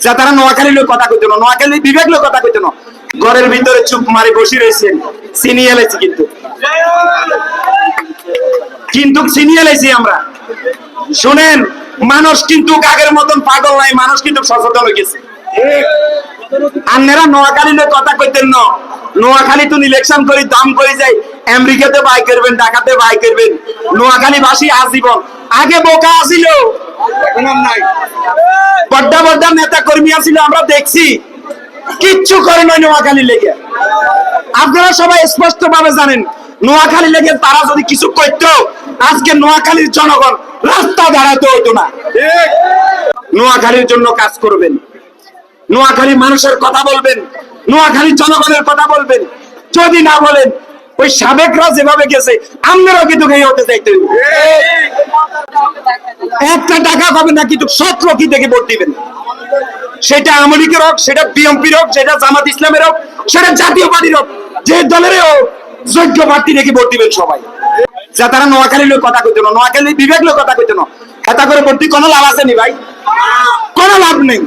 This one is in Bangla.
যা তারা নোয়াখালী লোক কথা কইতো না, নোয়াখালী বিবেক লোক কথা কইতো না। ঘরের ভিতরে চুপ মারি বসে রয়েছেন, চিনিয়ে লাইছি কিন্তু চিনিয়ে লাইছি আমরা। শুনেন, মানুষ কিন্তু আগের মতন পাগল নাই, মানুষ কিন্তু সচেতন হয়ে গেছে। আপনারা নোয়াখালী লোক কথা কইতেন না, নোয়াখালী তো ইলেকশন করে দাম করে যায়, আমেরিকাতে বাই করবেন, ঢাকাতে বাই করবেন, নোয়াখালী বাসী আজীবন। আগে বোকা আসিল, বড্ডা বড্ডা নেতা কর্মী আসিল, আমরা দেখছি কিচ্ছু করে নয় নোয়াখালী লেগে। আপনারা সবাই স্পষ্ট ভাবে জানেন, নোয়াখালী লেগে তারা যদি কিছু করতো, আজকে নোয়াখালীর জনগণ রাস্তা দাঁড়াতে হইতো না। নোয়াখালীর জন্য কাজ করবেন, নোয়াখালী মানুষের কথা বলবেন, নোয়াখালী জনগণের কথা বলবেন। যদি না বলেন, ওই সাবেকরা যেভাবে গেছে আপনারাও কিন্তু এই হতে চাইতে। একটা টাকা পাবেন না, কিন্তু 17 কি দেখে ভোট দিবেন। সেটা আওয়ামী লীগের হোক, সেটা বিএনপির হোক, সেটা জামাত ইসলামের হোক, সেটা জাতীয় পার্টির হোক, যে দলের হোক, যোগ্য প্রার্থী দেখে ভোট দিবেন সবাই। যা তারা নোয়াখালী লোক কথা কইতো না, নোয়াখালী বিবেক লোক কথা কইতো না, খাতা করে ভোট দিয়ে কোনো লাভ আছে নি ভাই? কোনো লাভ নেই।